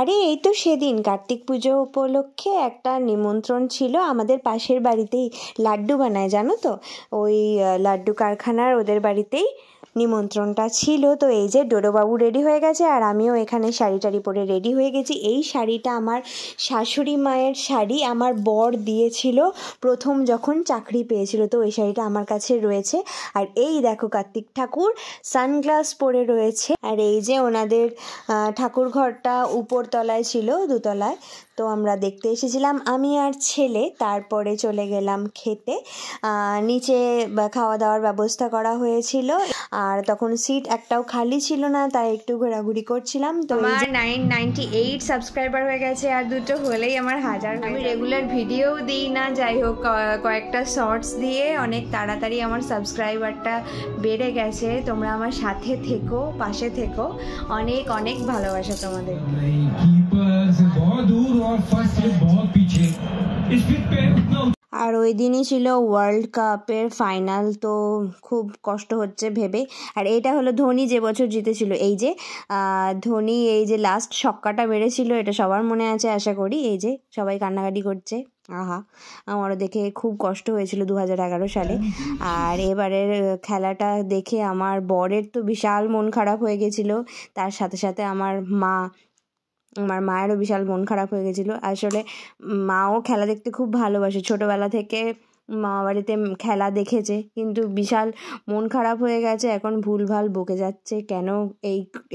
আরে এই তো সেদিন কার্তিক পুজো উপলক্ষে একটা নিমন্ত্রণ ছিল আমাদের পাশের বাড়িতেই। লাড্ডু বানায় জানো তো, ওই লাড্ডু কারখানার ওদের বাড়িতেই নিমন্ত্রণটা ছিল। তো এই যে ডোডোবাবু রেডি হয়ে গেছে আর আমিও এখানে শাড়ি টাড়ি পরে রেডি হয়ে গেছি। এই শাড়িটা আমার শাশুড়ি মায়ের শাড়ি, আমার বর দিয়েছিল প্রথম যখন চাকরি পেয়েছিল, তো ওই শাড়িটা আমার কাছে রয়েছে। আর এই দেখো কার্তিক ঠাকুর সানগ্লাস পরে রয়েছে। আর এই যে ওনাদের ঠাকুর ঘরটা উপর তলায় ছিল, দুতলায়। তো আমরা দেখতে এসেছিলাম আমি আর ছেলে, তারপরে চলে গেলাম খেতে। নিচে খাওয়া দাওয়ার ব্যবস্থা করা হয়েছিল আর তখন সিট একটাও খালি ছিল না, তাই একটু ঘোরাঘুরি করছিলাম। তো আমার 998 সাবস্ক্রাইবার হয়ে গেছে, আর দুটো হলেই আমার 1000। আমি রেগুলার ভিডিও দিই না, যাই হোক কয়েকটা শর্টস দিয়ে অনেক তাড়াতাড়ি আমার সাবস্ক্রাইবারটা বেড়ে গেছে। তোমরা আমার সাথে থেকো, পাশে থেকো, অনেক অনেক ভালোবাসা তোমাদের। আর ওই দিনই ছিল ওয়ার্ল্ড কাপের ফাইনাল, তো খুব কষ্ট হচ্ছে ভেবে। আর এটা হলো ধোনি যে বছর জিতেছিল, এই যে ধোনি এই যে লাস্ট ছক্কাটা মেরেছিল, এটা সবার মনে আছে আশা করি। এই যে সবাই কান্নাকাটি করছে, আহা আমারও দেখে খুব কষ্ট হয়েছিল 2011 সালে। আর এবারের খেলাটা দেখে আমার বরের তো বিশাল মন খারাপ হয়ে গেছিল, তার সাথে সাথে আমার মায়েরও বিশাল মন খারাপ হয়ে গেছিলো। আসলে মাও খেলা দেখতে খুব ভালোবাসে, ছোটোবেলা থেকে মামা বাড়িতে খেলা দেখেছে, কিন্তু বিশাল মন খারাপ হয়ে গেছে। এখন ভুলভাল বকে যাচ্ছে, কেন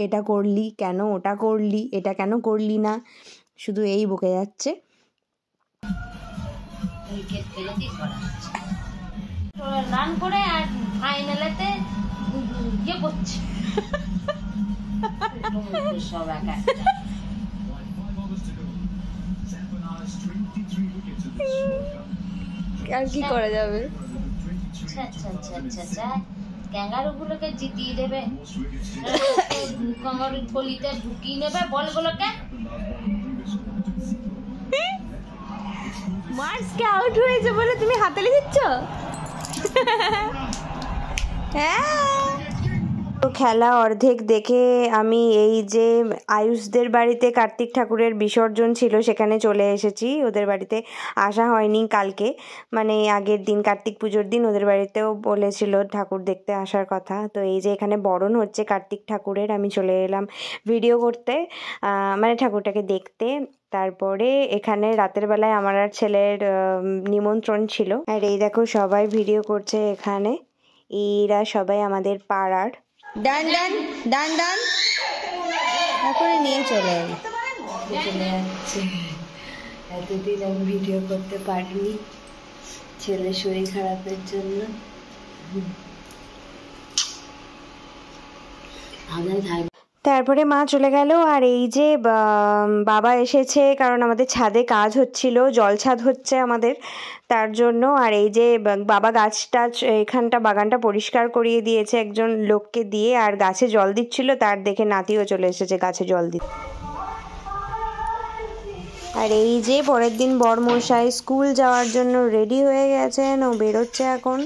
এটা করলি, কেন ওটা করলি, এটা কেন করলি না, শুধু এই বকে যাচ্ছে। রান করে আর ফাইনালেতে ইয়ে করছে সব একা। আর কি করা যাবে, ক্যাঙ্গারুগুলোকে জিতিয়ে দেবে, ক্যাঙ্গারুর গলিতে ঢুকিয়ে নেবে বলগুলোকে। মার্কসকে আউট হয়েছে বলে তুমি হাতালি দিচ্ছ? হ্যাঁ, খেলা অর্ধেক দেখে আমি এই যে আয়ুষদের বাড়িতে কার্তিক ঠাকুরের বিসর্জন ছিল সেখানে চলে এসেছি। ওদের বাড়িতে আসা হয়নি কালকে, মানে আগের দিন কার্তিক পুজোর দিন ওদের বাড়িতেও বলেছিল ঠাকুর দেখতে আসার কথা। তো এই যে এখানে বরণ হচ্ছে কার্তিক ঠাকুরের, আমি চলে এলাম ভিডিও করতে, মানে ঠাকুরটাকে দেখতে। তারপরে এখানে রাতের বেলায় আমার আর ছেলের নিমন্ত্রণ ছিল। আর এই দেখো সবাই ভিডিও করছে এখানে, এরা সবাই আমাদের পাড়ার। ডান ডান ডান ডান তারপরে নিয়ে চলে যাচ্ছে। এতদিন আমি ভিডিও করতে পারিনি ছেলের শরীর খারাপের জন্য। তারপরে মা চলে গেল। আর এই যে বাবা এসেছে, কারণ আমাদের ছাদে কাজ হচ্ছিল, জল ছাদ হচ্ছে আমাদের, তার জন্য। আর এই যে বাবা গাছটা এখানটা বাগানটা পরিষ্কার করিয়ে দিয়েছে একজন লোককে দিয়ে, আর গাছে জল দিচ্ছিল, তার দেখে নাতিও চলে এসেছে গাছে জল দিতে। আর এই যে পরের দিন বরমশাই স্কুল যাওয়ার জন্য রেডি হয়ে গেছেন, ও বেরোচ্ছে এখন।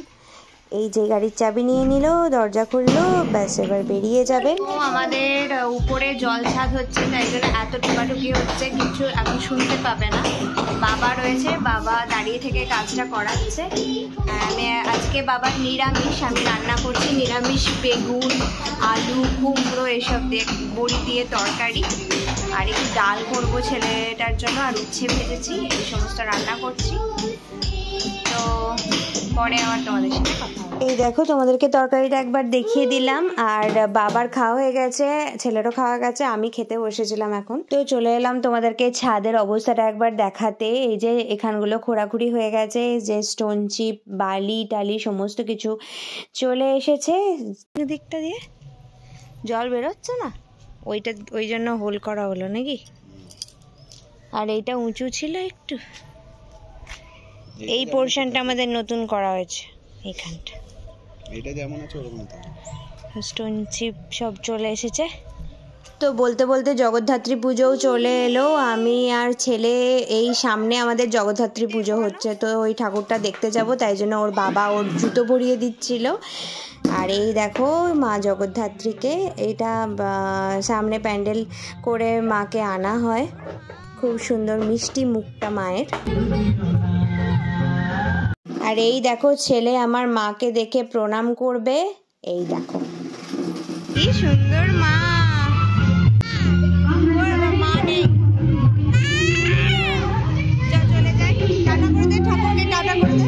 এই যে গাড়ির চাবি নিয়ে নিল, দরজা খুললো, ব্যাস এবার বেরিয়ে যাবে। আমাদের উপরে জল ছাদ হচ্ছে, তাই জন্য এত টুকাটুকি হচ্ছে, কিছু এখন শুনতে পাবে না। বাবা রয়েছে, বাবা দাঁড়িয়ে থেকে কাজটা করাচ্ছে। আমি আজকে বাবার নিরামিষ, আমি রান্না করছি নিরামিষ, বেগুন, আলু, কুমড়ো এসব দিয়ে, বড়ি দিয়ে তরকারি, আর একটু ডাল করবো ছেলেটার জন্য, আর উচ্ছে ভেজেছি, এই সমস্ত রান্না করছি। তো পরে আবার তোমাদের সাথে কথা হবে। এই দেখো তোমাদেরকে তরকারিটা একবার দেখিয়ে দিলাম। আর বাবার খাওয়া হয়ে গেছে, ছেলেরও খাওয়া গেছে, আমি খেতে বসেছিলাম এখন। তো চলে এলাম তোমাদেরকে ছাদের অবস্থাটা একবার দেখাতে। এই যে এখানগুলো খোঁড়াখুড়ি হয়ে গেছে, যে স্টোন চিপ, বালি টালি সমস্ত কিছু চলে এসেছে। দিকটা দিয়ে জল বেরোচ্ছে না, ওই জন্য হোল করা হলো নাকি। আর এইটা উঁচু ছিল একটু, এই পোরশনটা আমাদের নতুন করা হয়েছে, এইখানটা এটা যেমন আছে ওরকম স্টোন চিপ সব চলে এসেছে। তো বলতে বলতে জগদ্ধাত্রী পুজোও চলে এলো। আমি আর ছেলে এই সামনে আমাদের জগদ্ধাত্রী পুজো হচ্ছে, তো ওই ঠাকুরটা দেখতে যাব, তাই জন্য ওর বাবা ওর জুতো পরিয়ে দিচ্ছিল। আর এই দেখো মা জগদ্ধাত্রীকে, এটা সামনে প্যান্ডেল করে মাকে আনা হয়। খুব সুন্দর মিষ্টি মুখটা মায়ের। আর এই দেখো ছেলে আমার মাকে দেখে প্রণাম করবে। এই দেখো কি সুন্দর মা। মা নেই, চলে যাই। টাটা করে দে ঠাকুরকে, টাটা করে দে।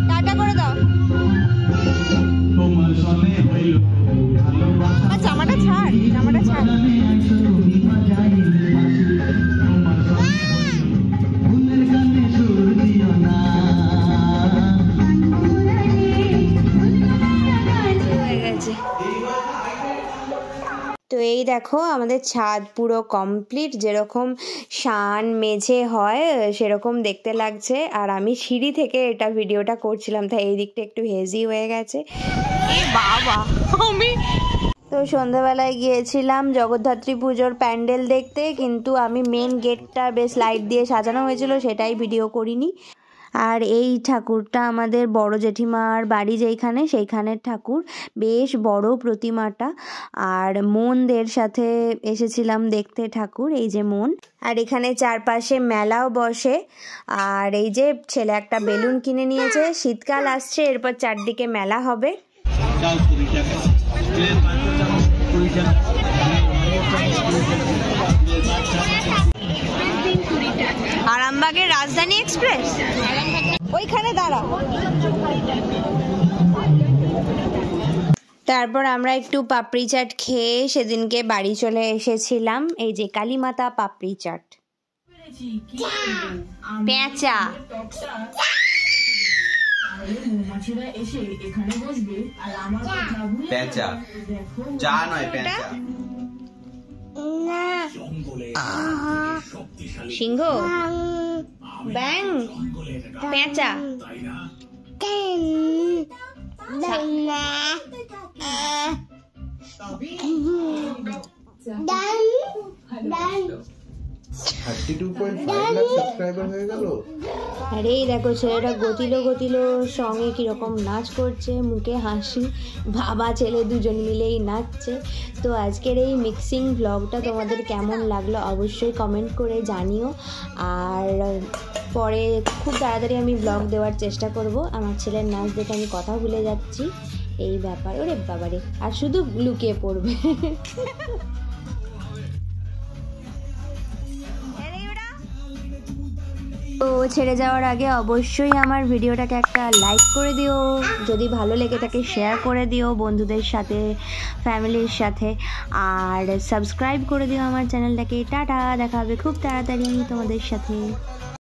টাটা করে দাও। জামাটা ছাড়, জামাটা ছাড়। তো এই দেখো আমাদের ছাদ পুরো কমপ্লিট, যেরকম শান মেঝে হয় সেরকম দেখতে লাগছে। আর আমি সিঁড়ি থেকে এটা ভিডিওটা করছিলাম, তাই এই দিকটা একটু হেজি হয়ে গেছে। বাবা আমি তো সন্ধ্যাবেলায় গিয়েছিলাম জগদ্ধাত্রী পুজোর প্যান্ডেল দেখতে, কিন্তু আমি মেন গেটটা বেশ লাইট দিয়ে সাজানো হয়েছিল, সেটাই ভিডিও করিনি। আর এই ঠাকুরটা আমাদের বড় জেঠিমার বাড়ি যেইখানে, সেইখানের ঠাকুর, বেশ বড় প্রতিমাটা। আর মনদের সাথে এসেছিলাম দেখতে ঠাকুর, এই যে মন। আর এখানে চারপাশে মেলাও বসে। আর এই যে ছেলে একটা বেলুন কিনে নিয়েছে, শীতকাল আসছে, এরপর চারদিকে মেলা হবে। আরামবাগের রাজধানী এক্সপ্রেস ওইখানে দাঁড়া। তারপর আমরা একটু পাপড়ি চাট খেয়ে সেদিনকে বাড়ি চলে এসেছিলাম। এই যে কালীমাতা পাপড়ি চাট। পেঁচা পেঁচা, চা নয় পেঁচা। সিংহ, ব্যাং, পেঁচা, আরে দেখো ছেলেটা গতিলো সঙ্গে কিরকম নাচ করছে, মুখে হাসি, বাবা ছেলে দুজন মিলেই নাচছে। তো আজকের এই মিক্সিং ব্লগটা তোমাদের কেমন লাগলো অবশ্যই কমেন্ট করে জানিও। আর পরে খুব তাড়াতাড়ি আমি ব্লগ দেওয়ার চেষ্টা করব। আমার ছেলের নাচ দেখে আমি কথা ভুলে যাচ্ছি, এই ব্যাপার। ওরে বাবারে, আর শুধু লুকিয়ে পড়বে। তো ছেড়ে যাওয়ার আগে অবশ্যই আমার ভিডিওটাকে একটা লাইক করে দিও, যদি ভালো লেগে থাকে শেয়ার করে দিও বন্ধুদের সাথে, ফ্যামিলির সাথে, আর সাবস্ক্রাইব করে দিও আমার চ্যানেলটাকে। টাটা, দেখা হবে খুব তাড়াতাড়ি তোমাদের সাথে।